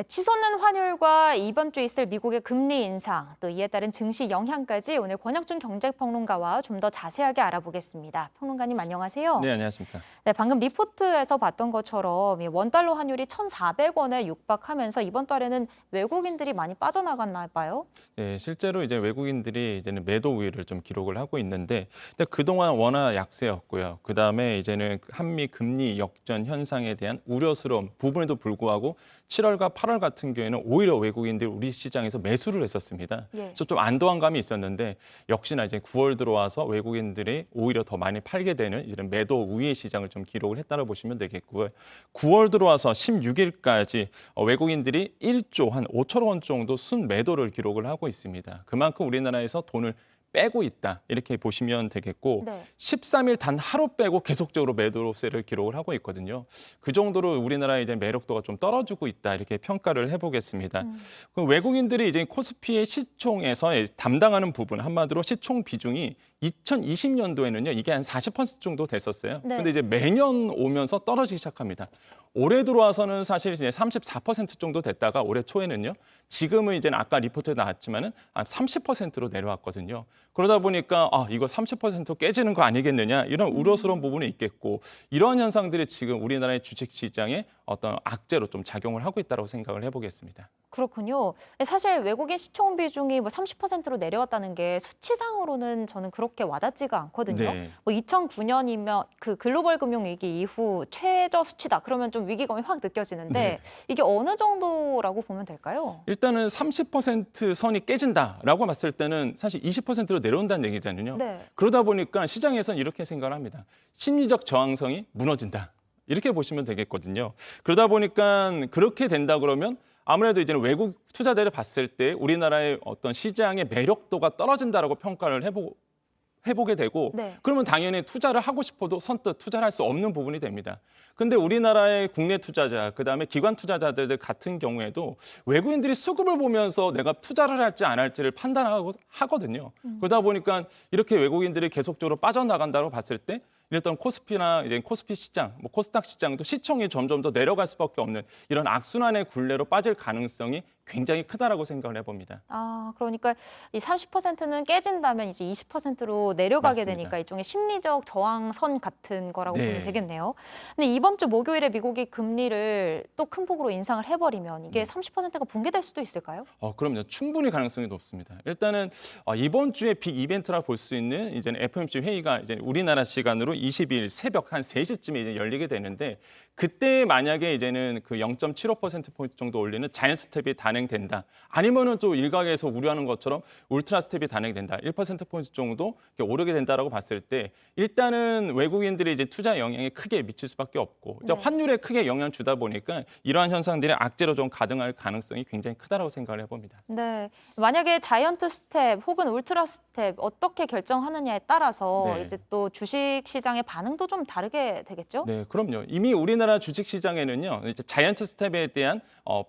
치솟는 환율과 이번 주 있을 미국의 금리 인상, 또 이에 따른 증시 영향까지 오늘 권혁준 경제평론가와 좀 더 자세하게 알아보겠습니다. 평론가님 안녕하세요. 네, 안녕하십니까. 네, 방금 리포트에서 봤던 것처럼 이 원달러 환율이 1,400원에 육박하면서 이번 달에는 외국인들이 많이 빠져나갔나 봐요. 네, 실제로 이제 외국인들이 이제는 매도 우위를 좀 기록을 하고 있는데, 근데 그동안 워낙 약세였고요. 그다음에 이제는 한미 금리 역전 현상에 대한 우려스러운 부분에도 불구하고 7월과 8월 같은 경우에는 오히려 외국인들이 우리 시장에서 매수를 했었습니다. 예. 그래서 좀 안도한 감이 있었는데 역시나 이제 9월 들어와서 외국인들이 오히려 더 많이 팔게 되는 이런 매도 우위의 시장을 좀 기록을 했다고 보시면 되겠고요. 9월 들어와서 16일까지 외국인들이 1조 한 5천억 원 정도 순매도를 기록을 하고 있습니다. 그만큼 우리나라에서 돈을 빼고 있다 이렇게 보시면 되겠고 네. 13일 단 하루 빼고 계속적으로 매도세를 기록을 하고 있거든요. 그 정도로 우리나라의 이제 매력도가 좀 떨어지고 있다 이렇게 평가를 해보겠습니다. 그 외국인들이 이제 코스피의 시총에서 담당하는 부분 한마디로 시총 비중이 2020년도에는요 이게 한 40% 정도 됐었어요. 네. 근데 이제 매년 오면서 떨어지기 시작합니다. 올해 들어와서는 사실 이제 34% 정도 됐다가 올해 초에는요. 지금은 이제 아까 리포트에 나왔지만은 한 30%로 내려왔거든요. 그러다 보니까 이거 30% 깨지는 거 아니겠느냐 이런 우려스러운 부분이 있겠고 이러한 현상들이 지금 우리나라의 주식 시장에 어떤 악재로 좀 작용을 하고 있다고 생각을 해보겠습니다. 그렇군요. 사실 외국인 시총 비중이 뭐 30%로 내려왔다는 게 수치상으로는 저는 그렇게 와닿지가 않거든요. 네. 뭐 2009년이면 그 글로벌 금융 위기 이후 최저 수치다. 그러면 좀 위기감이 확 느껴지는데 네. 이게 어느 정도라고 보면 될까요? 일단은 30% 선이 깨진다라고 봤을 때는 사실 20%로 내려온다는 얘기잖아요. 네. 그러다 보니까 시장에서는 이렇게 생각을 합니다. 심리적 저항성이 무너진다. 이렇게 보시면 되겠거든요. 그러다 보니까 그렇게 된다 그러면 아무래도 이제는 외국 투자자를 봤을 때 우리나라의 어떤 시장의 매력도가 떨어진다라고 평가를 해보게 되고 네. 그러면 당연히 투자를 하고 싶어도 선뜻 투자를 할 수 없는 부분이 됩니다. 근데 우리나라의 국내 투자자, 그다음에 기관 투자자들 같은 경우에도 외국인들이 수급을 보면서 내가 투자를 할지 안 할지를 하거든요. 그러다 보니까 이렇게 외국인들이 계속적으로 빠져나간다고 봤을 때 일단 코스피나 이제 코스피 시장, 뭐 코스닥 시장도 시총이 점점 더 내려갈 수밖에 없는 이런 악순환의 굴레로 빠질 가능성이 굉장히 크다라고 생각을 해봅니다. 그러니까 이 30%는 깨진다면 이제 20%로 내려가게 맞습니다. 되니까 일종의 심리적 저항선 같은 거라고 네. 보면 되겠네요. 근데 이번 주 목요일에 미국이 금리를 또 큰 폭으로 인상을 해버리면 이게 30%가 붕괴될 수도 있을까요? 그럼요. 충분히 가능성이 높습니다. 일단은 이번 주에 빅 이벤트라 볼 수 있는 이제 FOMC 회의가 이제 우리나라 시간으로 22일 새벽 한 3시쯤에 이제 열리게 되는데 그때 만약에 이제는 그 0.75%포인트 정도 올리는 자이언트 스텝이 단행된다. 아니면은 또 일각에서 우려하는 것처럼 울트라 스텝이 단행된다. 1%포인트 정도 오르게 된다라고 봤을 때 일단은 외국인들이 이제 투자 영향이 크게 미칠 수밖에 없고 이제 네. 환율에 크게 영향을 주다 보니까 이러한 현상들이 악재로 좀 가등할 가능성이 굉장히 크다라고 생각을 해봅니다. 네. 만약에 자이언트 스텝 혹은 울트라 스텝 어떻게 결정하느냐에 따라서 네. 이제 또 주식 시장의 반응도 좀 다르게 되겠죠? 네, 그럼요. 이미 우리나라 주식 시장에는요, 이제 자이언트 스텝에 대한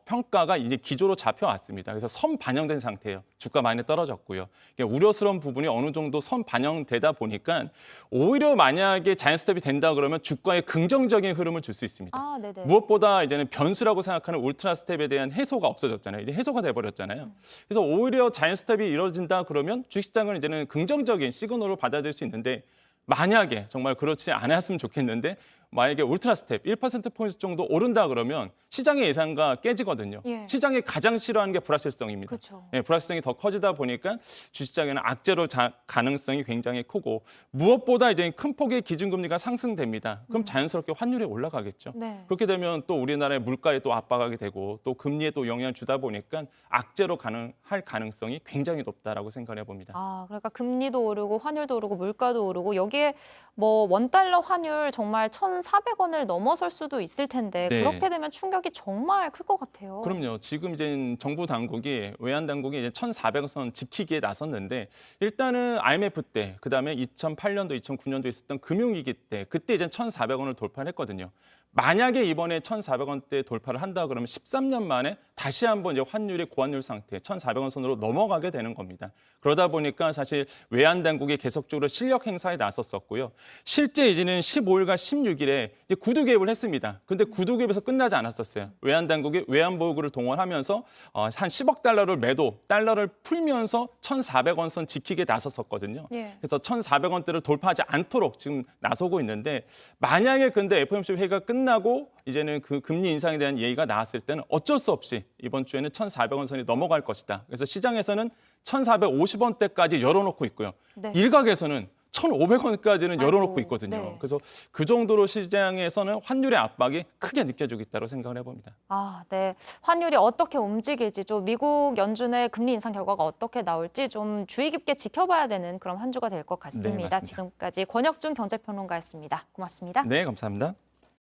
평가가 이제 기조로 잡혀왔습니다. 그래서 선 반영된 상태예요. 주가 많이 떨어졌고요. 우려스러운 부분이 어느 정도 선 반영되다 보니까 오히려 만약에 자이언트 스텝이 된다 그러면 주가에 긍정적인 흐름을 줄 수 있습니다. 네네. 무엇보다 이제는 변수라고 생각하는 울트라 스텝에 대한 해소가 없어졌잖아요. 이제 해소가 돼버렸잖아요. 그래서 오히려 자이언트 스텝이 이루어진다 그러면 주식시장은 이제는 긍정적인 시그널을 받아들일 수 있는데 만약에 정말 그렇지 않았으면 좋겠는데 만약에 울트라 스텝 1%포인트 정도 오른다 그러면 시장의 예상과 깨지거든요. 예. 시장이 가장 싫어하는 게 불확실성입니다. 그렇죠. 예, 불확실성이 더 커지다 보니까 주식시장에는 악재로 가능성이 굉장히 크고 무엇보다 이제 큰 폭의 기준금리가 상승됩니다. 그럼 자연스럽게 환율이 올라가겠죠. 네. 그렇게 되면 또 우리나라의 물가에 또 압박하게 되고 또 금리에 또 영향을 주다 보니까 악재로 할 가능성이 굉장히 높다라고 생각을 해봅니다. 그러니까 금리도 오르고 환율도 오르고 물가도 오르고 여기에 뭐 원달러 환율 정말 1,400원을 넘어설 수도 있을 텐데 네. 그렇게 되면 충격이 정말 클 것 같아요. 그럼요. 지금 이제 정부 당국이 외환 당국이 이제 1,400선 지키기에 나섰는데 일단은 IMF 때 그다음에 2008년도, 2009년도 있었던 금융위기 때 그때 이제 1,400원을 돌파했거든요. 만약에 이번에 1,400원대 돌파를 한다 그러면 13년 만에 다시 한번 이제 환율이 고환율 상태 1,400원 선으로 넘어가게 되는 겁니다. 그러다 보니까 사실 외환 당국이 계속적으로 실력 행사에 나섰었고요. 실제 이제는 15일과 16일에 이제 구두 개입을 했습니다. 근데 구두 개입에서 끝나지 않았었어요. 외환 당국이 외환 보유고를 동원하면서 한 10억 달러를 매도, 달러를 풀면서 1,400원 선 지키게 나섰었거든요. 예. 그래서 1,400원대를 돌파하지 않도록 지금 나서고 있는데 만약에 근데 FOMC 회의가 끝나고 이제는 그 금리 인상에 대한 얘기가 나왔을 때는 어쩔 수 없이 이번 주에는 1,400원 선이 넘어갈 것이다. 그래서 시장에서는 1,450원대까지 열어놓고 있고요. 네. 일각에서는 1,500원까지는 열어놓고 아이고, 있거든요. 네. 그래서 그 정도로 시장에서는 환율의 압박이 크게 느껴지고 있다고 생각을 해봅니다. 아, 네. 환율이 어떻게 움직일지, 좀 미국 연준의 금리 인상 결과가 어떻게 나올지 좀 주의 깊게 지켜봐야 되는 그런 한 주가 될 것 같습니다. 맞습니다. 지금까지 권혁준 경제평론가였습니다. 고맙습니다. 네, 감사합니다.